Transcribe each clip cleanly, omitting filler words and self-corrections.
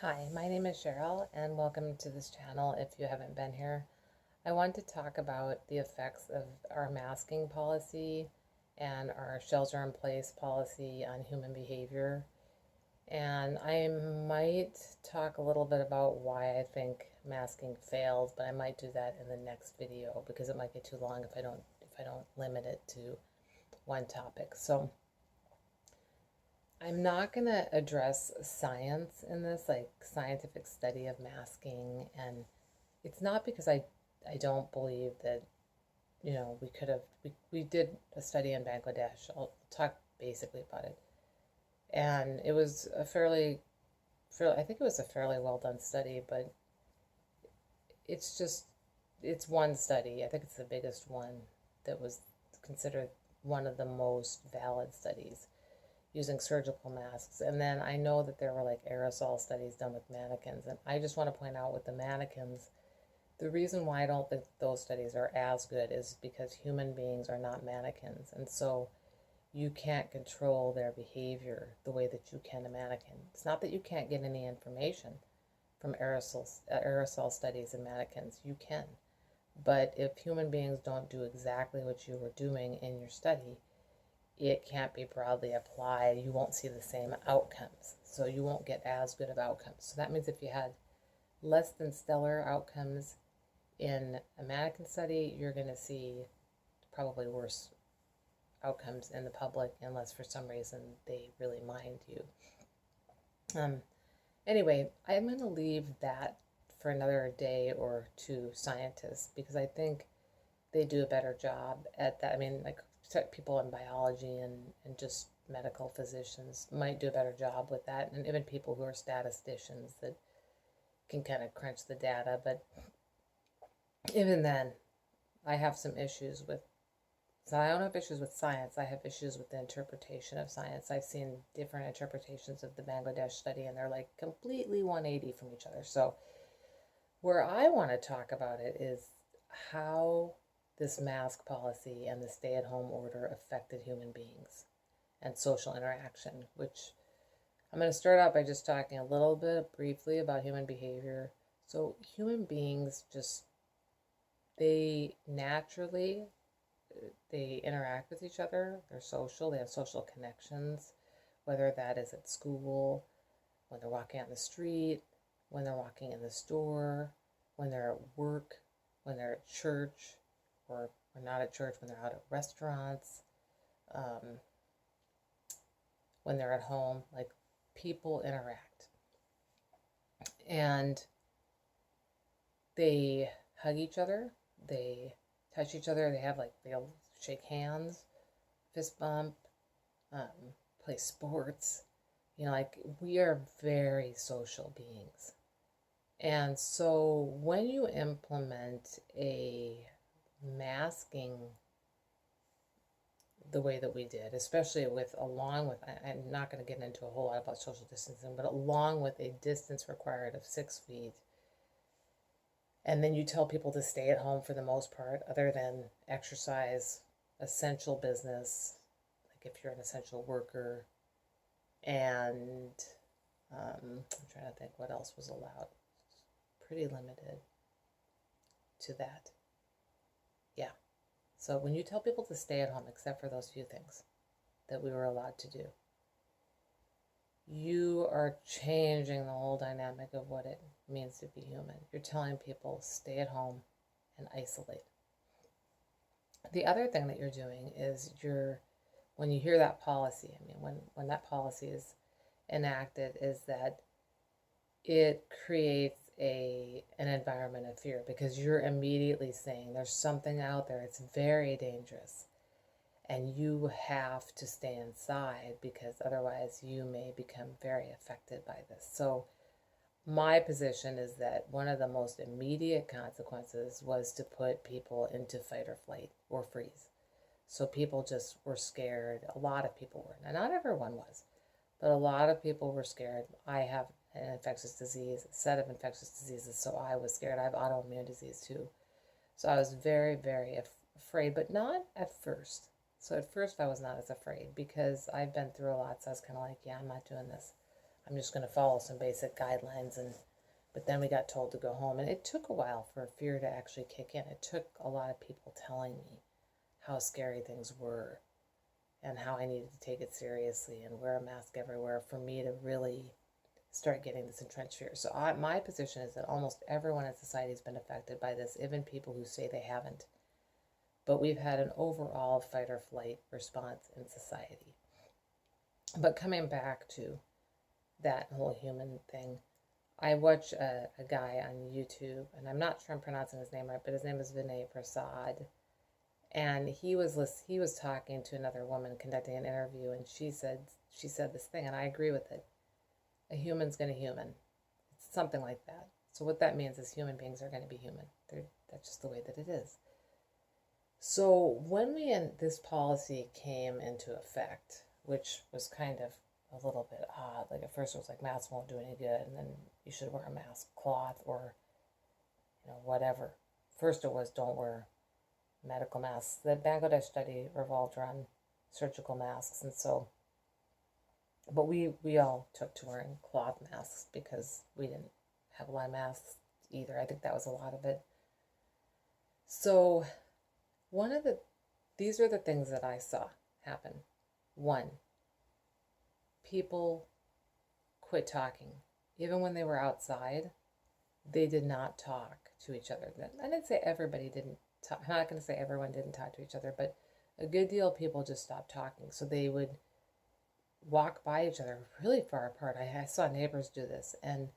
Hi, my name is Cheryl, and welcome to this channel if you haven't been here. I want to talk about the effects of our masking policy and our shelter in place policy on human behavior. And I might talk a little bit about why I think masking failed, but I might do that in the next video because it might get too long if I don't limit it to one topic. So I'm not going to address science in this, like scientific study of masking. And it's not because I don't believe that, we did a study in Bangladesh. I'll talk basically about it. And it was I think it was a fairly well done study, but it's just, it's one study. I think it's the biggest one that was considered one of the most valid studies using surgical masks. And then I know that there were like aerosol studies done with mannequins. And I just want to point out with the mannequins, the reason why I don't think those studies are as good is because human beings are not mannequins. And so you can't control their behavior the way that you can a mannequin. It's not that you can't get any information from aerosol studies in mannequins. You can. But if human beings don't do exactly what you were doing in your study, it can't be broadly applied. You won't see the same outcomes. So you won't get as good of outcomes. So that means if you had less than stellar outcomes in a mannequin study, you're going to see probably worse outcomes in the public unless for some reason they really mind you. Anyway, I'm going to leave that for another day or two, scientists, because I think they do a better job at that. I mean, like people in biology and just medical physicians might do a better job with that, and even people who are statisticians that can kind of crunch the data. But even then, I have some issues with, so I don't have issues with science, I have issues with the interpretation of science. I've seen different interpretations of the Bangladesh study, and they're like completely 180 from each other. So where I want to talk about it is how this mask policy and the stay-at-home order affected human beings and social interaction, which I'm going to start out by just talking a little bit briefly about human behavior. So human beings just, they naturally, they interact with each other, they're social, they have social connections, whether that is at school, when they're walking on the street, when they're walking in the store, when they're at work, when they're at church, or not at church, when they're out at restaurants, when they're at home. Like, people interact. And they hug each other, they touch each other, they'll shake hands, fist bump, play sports. Like, we are very social beings. And so when you implement a masking the way that we did, especially along with, I'm not going to get into a whole lot about social distancing, but along with a distance required of 6 feet, and then you tell people to stay at home for the most part, other than exercise, essential business, like if you're an essential worker, and I'm trying to think what else was allowed. Pretty limited to that. Yeah. So when you tell people to stay at home, except for those few things that we were allowed to do, you are changing the whole dynamic of what it means to be human. You're telling people stay at home and isolate. The other thing that you're doing is when you hear that policy, I mean, when that policy is enacted, is that it creates an environment of fear, because you're immediately saying there's something out there, it's very dangerous, and you have to stay inside because otherwise you may become very affected by this. So my position is that one of the most immediate consequences was to put people into fight or flight or freeze. So people just were scared. A lot of people were. Now, not everyone was, but a lot of people were scared. I have an infectious disease, a set of infectious diseases, so I was scared. I have autoimmune disease too. So I was very, very afraid, but not at first. So at first I was not as afraid because I've been through a lot, so I was kind of like, yeah, I'm not doing this. I'm just going to follow some basic guidelines. But then we got told to go home. And it took a while for fear to actually kick in. It took a lot of people telling me how scary things were and how I needed to take it seriously and wear a mask everywhere for me to really start getting this entrenched fear. So my position is that almost everyone in society has been affected by this, even people who say they haven't. But we've had an overall fight or flight response in society. But coming back to that whole human thing, I watch a guy on YouTube, and I'm not sure I'm pronouncing his name right, but his name is Prasad. And he was talking to another woman conducting an interview, and she said this thing, and I agree with it. A human's going to human. It's something like that. So what that means is human beings are going to be human. That's just the way that it is. So when this policy came into effect, which was kind of a little bit odd, like at first it was like masks won't do any good, and then you should wear a mask, cloth, or whatever. First it was don't wear medical masks. The Bangladesh study revolved around surgical masks, and so, but we all took to wearing cloth masks because we didn't have a lot of masks either. I think that was a lot of it. So these are the things that I saw happen. One, people quit talking. Even when they were outside, they did not talk to each other. I didn't say everybody didn't talk. I'm not going to say everyone didn't talk to each other, but a good deal of people just stopped talking. So they would walk by each other really far apart. I saw neighbors do this, and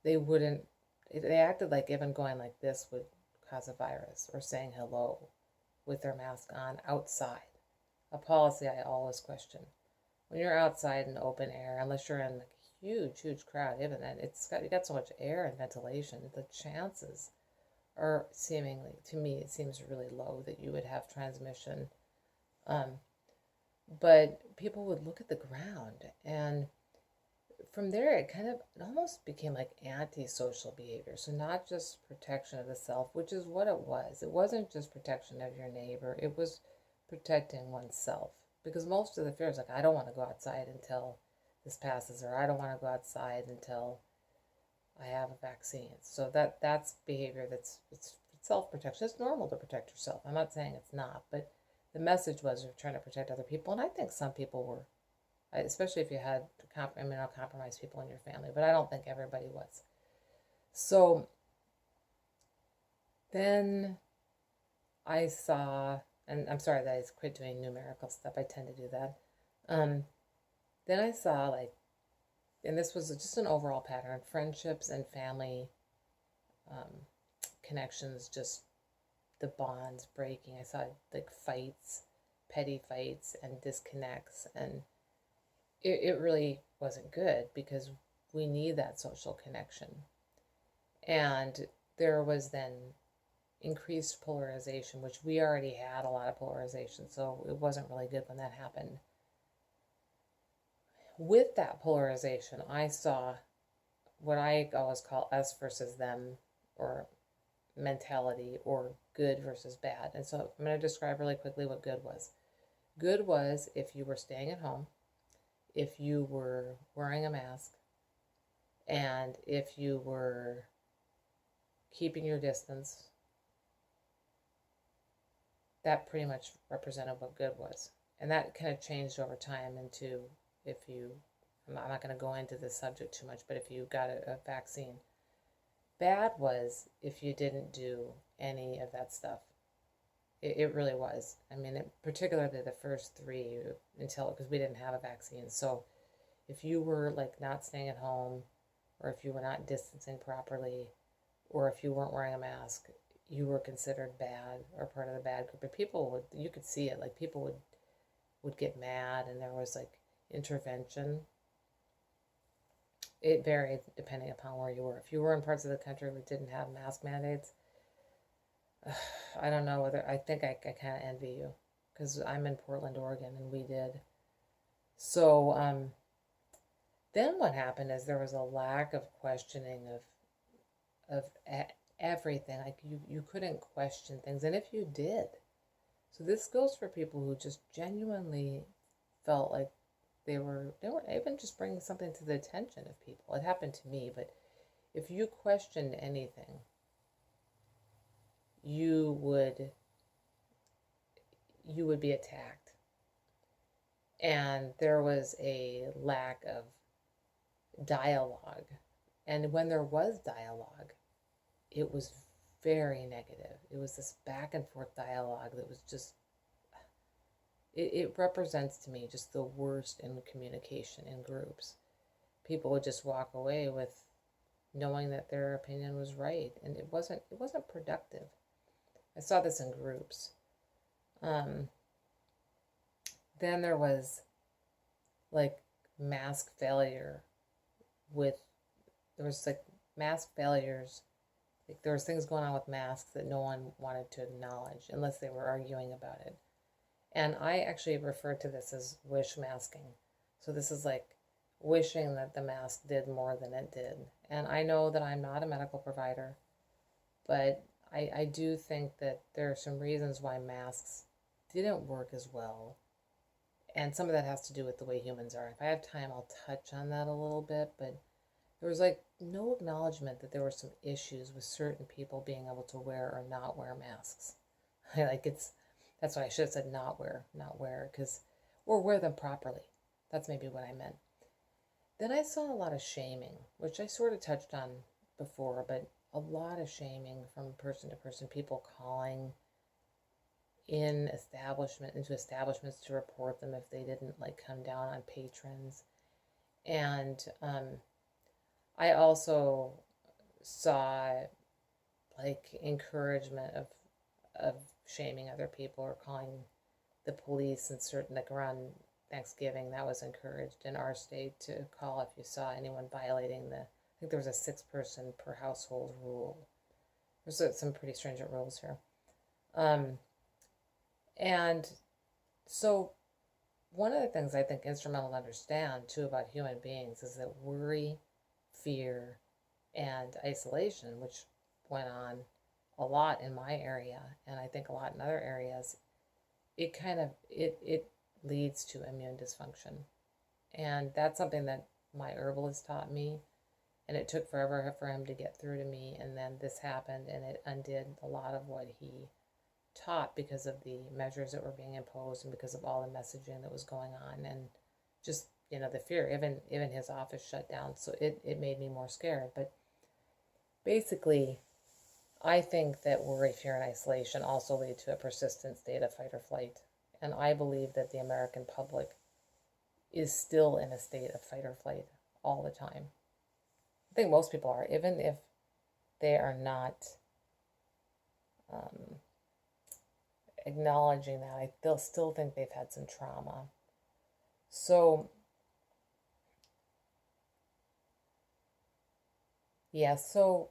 they acted like even going like this would cause a virus, or saying hello with their mask on outside. A policy I always question. When you're outside in open air, unless you're in a huge crowd, even then, you got so much air and ventilation, the chances are seemingly, to me, it seems really low that you would have transmission. But people would look at the ground, and from there it almost became like antisocial behavior. So not just protection of the self, which is what it was. It wasn't just protection of your neighbor, it was protecting oneself. Because most of the fear is like, I don't want to go outside until this passes, or I don't want to go outside until I have a vaccine. So that's behavior it's self-protection. It's normal to protect yourself. I'm not saying it's not, but the message was you're trying to protect other people. And I think some people were, especially if you had immunocompromised people in your family, but I don't think everybody was. So then I saw, and I'm sorry that I quit doing numerical stuff. I tend to do that. Then I saw and this was just an overall pattern, friendships and family connections, just the bonds breaking. I saw fights, petty fights and disconnects, and it really wasn't good because we need that social connection. And there was then increased polarization, which we already had a lot of polarization, so it wasn't really good when that happened. With that polarization, I saw what I always call us versus them, or mentality, or good versus bad. And so I'm going to describe really quickly what good was. Good was if you were staying at home, if you were wearing a mask, and if you were keeping your distance. That pretty much represented what good was. And that kind of changed over time into I'm not going to go into this subject too much, but if you got a vaccine. Bad was if you didn't do any of that stuff. It really was. I mean, particularly the first three, because we didn't have a vaccine. So if you were not staying at home, or if you were not distancing properly, or if you weren't wearing a mask, you were considered bad or part of the bad group. But you could see it, people would get mad, and there was intervention. It varied depending upon where you were. If you were in parts of the country that didn't have mask mandates, I don't know I think I kind of envy you, because I'm in Portland, Oregon, and we did. So then what happened is there was a lack of questioning of everything. You couldn't question things, and if you did, so this goes for people who just genuinely felt like they weren't even just bringing something to the attention of people. It happened to me, but if you questioned anything, you would be attacked. And there was a lack of dialogue. And when there was dialogue, it was very negative. It was this back and forth dialogue that was just, it represents to me just the worst in communication in groups. People would just walk away with knowing that their opinion was right, and it wasn't productive. I saw this in groups. Then there was like mask failure there was like mask failures. Like there was things going on with masks that no one wanted to acknowledge unless they were arguing about it. And I actually refer to this as wish masking. So this is like wishing that the mask did more than it did. And I know that I'm not a medical provider, but I do think that there are some reasons why masks didn't work as well. And some of that has to do with the way humans are. If I have time, I'll touch on that a little bit, but there was like no acknowledgement that there were some issues with certain people being able to wear or not wear masks. That's why I should have said not wear, or wear them properly. That's maybe what I meant. Then I saw a lot of shaming, which I sort of touched on before, but a lot of shaming from person to person, people calling into establishments to report them if they didn't like come down on patrons. And I also saw like encouragement of shaming other people or calling the police and certain, like around Thanksgiving, that was encouraged in our state to call if you saw anyone violating I think there was a 6-person per household rule. There's some pretty stringent rules here. And so one of the things I think instrumental to understand too about human beings is that worry, fear, and isolation, which went on a lot in my area, and I think a lot in other areas, it leads to immune dysfunction. And that's something that my herbalist taught me, and it took forever for him to get through to me, and then this happened, and it undid a lot of what he taught because of the measures that were being imposed and because of all the messaging that was going on, and just, the fear. Even his office shut down, so it made me more scared. But basically, I think that worry, fear, and isolation also lead to a persistent state of fight or flight. And I believe that the American public is still in a state of fight or flight all the time. I think most people are, even if they are not acknowledging that. They'll still think they've had some trauma. So, yeah, so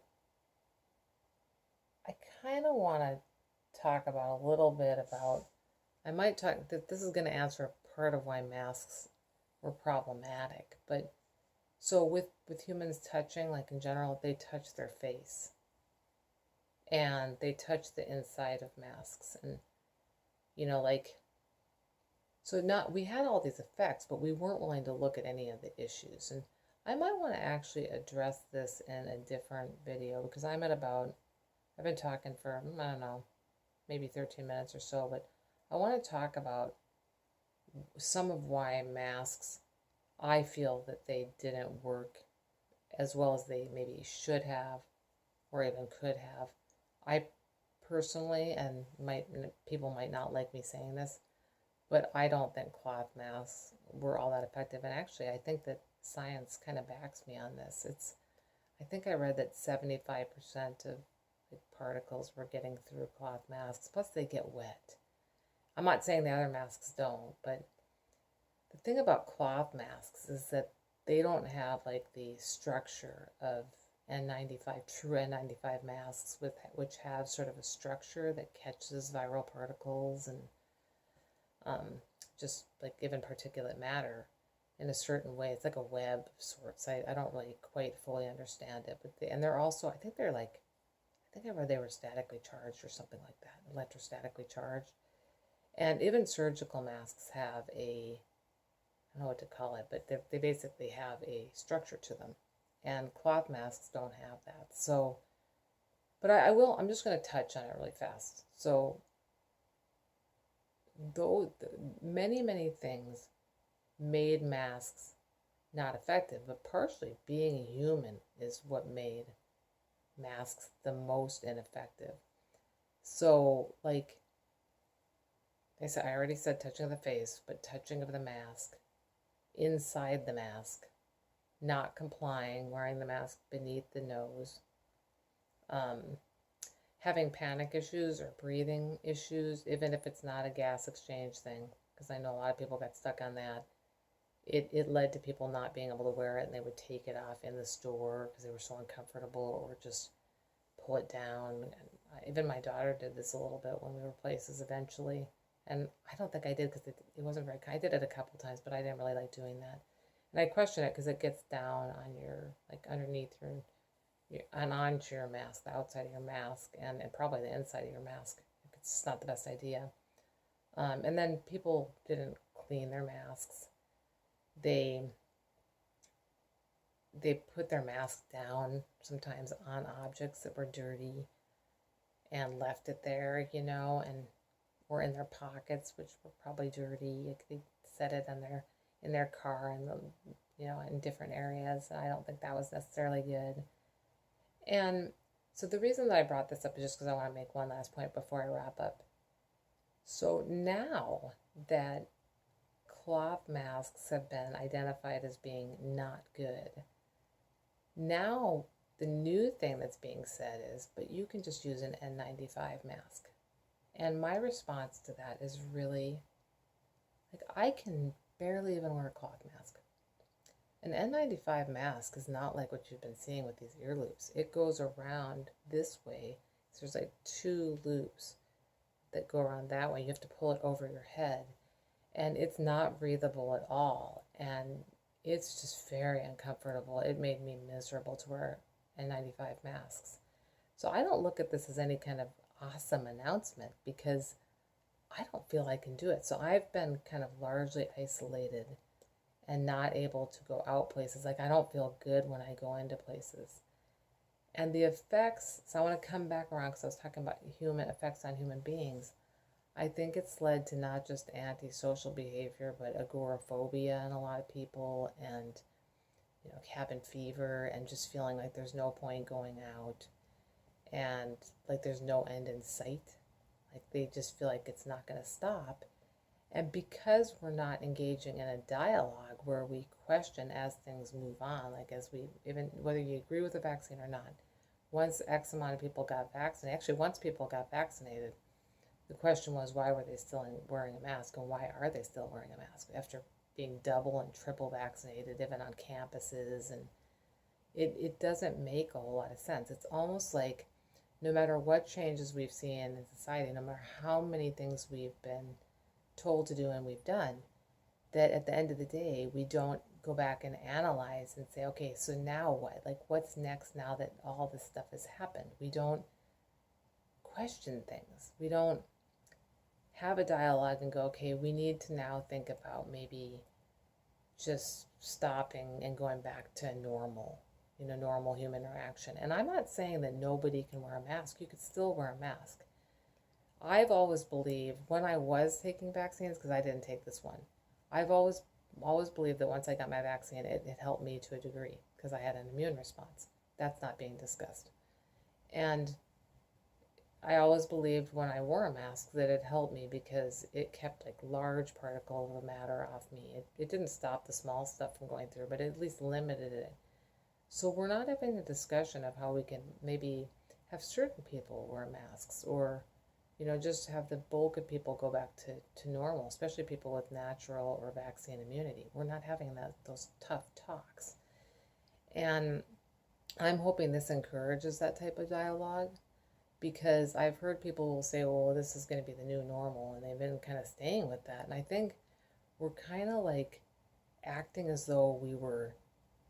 I kind of want to talk about a little bit about, I might talk, this is going to answer part of why masks were problematic, but so with humans touching, like in general, they touch their face and they touch the inside of masks, and we had all these effects, but we weren't willing to look at any of the issues. And I might want to actually address this in a different video, because I've been talking for, I don't know, maybe 13 minutes or so, but I want to talk about some of why masks, I feel that they didn't work as well as they maybe should have or even could have. I personally, and people might not like me saying this, but I don't think cloth masks were all that effective. And actually, I think that science kind of backs me on this. I think I read that 75% of the particles were getting through cloth masks, plus they get wet. I'm not saying the other masks don't, but the thing about cloth masks is that they don't have like the structure of true N95 masks, which have sort of a structure that catches viral particles and just like even particulate matter in a certain way. It's like a web of sorts. I don't really quite fully understand it, but they're also, I think I read they were statically charged or something like that, electrostatically charged. And even surgical masks have I don't know what to call it, but they basically have a structure to them. And cloth masks don't have that. So, but I'm just going to touch on it really fast. So, though many things made masks not effective, but partially being a human is what made masks the most ineffective. So, like I already said touching of the face, but touching of the mask, inside the mask, not complying, wearing the mask beneath the nose, um, having panic issues or breathing issues, even if it's not a gas exchange thing, because I know a lot of people got stuck on that. It led to people not being able to wear it, and they would take it off in the store because they were so uncomfortable, or just pull it down. And even my daughter did this a little bit when we were places eventually. And I don't think I did because it wasn't very kind. I did it a couple times, but I didn't really like doing that. And I question it because it gets down on your, like underneath and onto your mask, the outside of your mask, and probably the inside of your mask. It's not the best idea. And then people didn't clean their masks. They put their mask down sometimes on objects that were dirty and left it there, and or in their pockets, which were probably dirty. They set it in their car and in different areas. I don't think that was necessarily good. And so the reason that I brought this up is just because I want to make one last point before I wrap up. So now that cloth masks have been identified as being not good, now the new thing that's being said is, but you can just use an N95 mask. And my response to that is really, like, I can barely even wear a cloth mask. An N95 mask is not like what you've been seeing with these ear loops. It goes around this way. So there's like 2 loops that go around that way. You have to pull it over your head. And it's not breathable at all. And it's just very uncomfortable. It made me miserable to wear N95 masks. So I don't look at this as any kind of awesome announcement because I don't feel I can do it. So I've been kind of largely isolated and not able to go out places. Like, I don't feel good when I go into places. And the effects, so I want to come back around because I was talking about human effects on human beings. I think it's led to not just antisocial behavior, but agoraphobia in a lot of people, and cabin fever, and just feeling like there's no point going out, and like there's no end in sight. Like they just feel like it's not going to stop. And because we're not engaging in a dialogue where we question as things move on, like as we, even whether you agree with the vaccine or not, once X amount of people got vaccinated, actually once people got vaccinated, the question was, why were they still wearing a mask, and why are they still wearing a mask after being double and triple vaccinated, even on campuses? And it doesn't make a whole lot of sense. It's almost like no matter what changes we've seen in society, no matter how many things we've been told to do and we've done, that at the end of the day, we don't go back and analyze and say, okay, so now what? Like, what's next now that all this stuff has happened? We don't question things. We don't have a dialogue and go, okay, we need to now think about maybe just stopping and going back to normal human interaction. And I'm not saying that nobody can wear a mask. You could still wear a mask. I've always believed, when I was taking vaccines, because I didn't take this one, I've always believed that once I got my vaccine, it helped me to a degree because I had an immune response. That's not being discussed. And I always believed when I wore a mask that it helped me because it kept like large particles of matter off me. It didn't stop the small stuff from going through, but it at least limited it. So we're not having a discussion of how we can maybe have certain people wear masks, or just have the bulk of people go back to normal, especially people with natural or vaccine immunity. We're not having those tough talks. And I'm hoping this encourages that type of dialogue, because I've heard people will say, well, this is going to be the new normal, and they've been kind of staying with that. And I think we're kind of like acting as though we were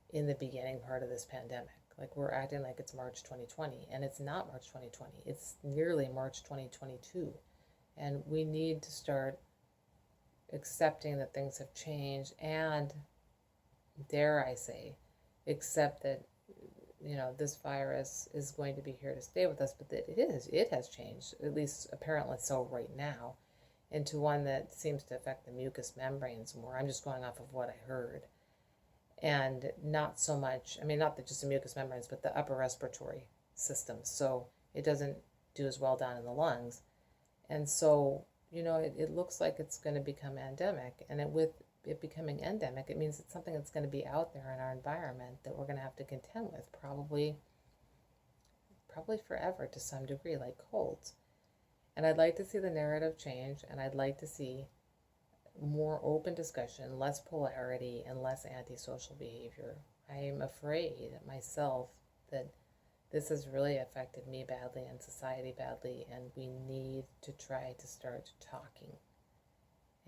in the beginning part of this pandemic. Like we're acting like it's March 2020, and it's not March 2020. It's nearly March 2022. And we need to start accepting that things have changed, and dare I say, accept that, this virus is going to be here to stay with us, but that it has changed, at least apparently so right now, into one that seems to affect the mucous membranes more. I'm just going off of what I heard. And not so much, not just the mucous membranes, but the upper respiratory system. So it doesn't do as well down in the lungs. And so, it looks like it's going to become endemic. And with it becoming endemic, it means it's something that's going to be out there in our environment that we're going to have to contend with probably forever to some degree, like colds. And I'd like to see the narrative change, and I'd like to see more open discussion, less polarity, and less antisocial behavior. I am afraid myself that this has really affected me badly and society badly, and we need to try to start talking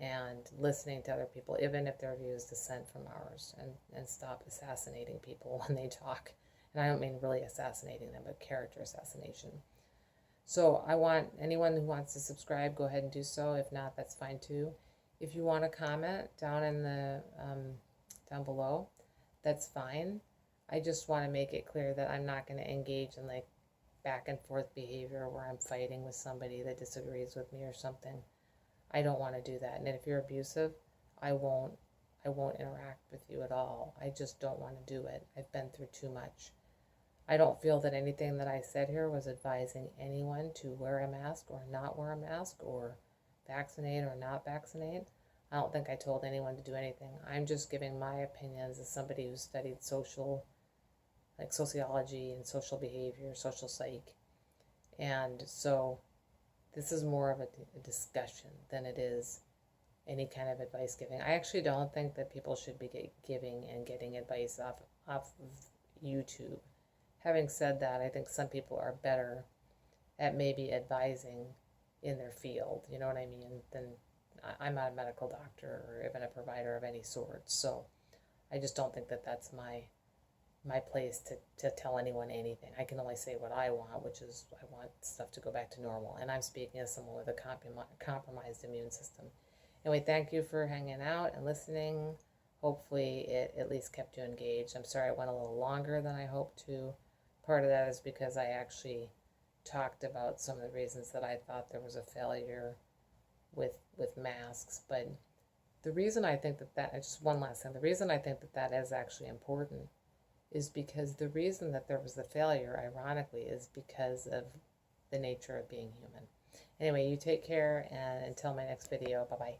and listening to other people, even if their views dissent from ours, and stop assassinating people when they talk. And I don't mean really assassinating them, but character assassination. So I want anyone who wants to subscribe, go ahead and do so. If not, that's fine too. If you want to comment down in the down below, that's fine. I just want to make it clear that I'm not going to engage in like back and forth behavior where I'm fighting with somebody that disagrees with me or something. I don't want to do that. And if you're abusive, I won't interact with you at all. I just don't want to do it. I've been through too much. I don't feel that anything that I said here was advising anyone to wear a mask or not wear a mask, or vaccinate or not vaccinate. I don't think I told anyone to do anything. I'm just giving my opinions as somebody who studied sociology and social behavior, social psych. And so this is more of a discussion than it is any kind of advice giving. I actually don't think that people should be giving and getting advice off of YouTube. Having said that, I think some people are better at maybe advising in their field, you know what I mean, than I'm not a medical doctor or even a provider of any sort. So I just don't think that that's my place to tell anyone anything. I can only say what I want, which is I want stuff to go back to normal. And I'm speaking as someone with a compromised immune system. Anyway, thank you for hanging out and listening. Hopefully it at least kept you engaged. I'm sorry it went a little longer than I hoped to. Part of that is because I actually talked about some of the reasons that I thought there was a failure with masks. But the reason I think that just one last thing, the reason I think that is actually important is because the reason that there was the failure, ironically, is because of the nature of being human. Anyway, you take care, and until my next video, bye-bye.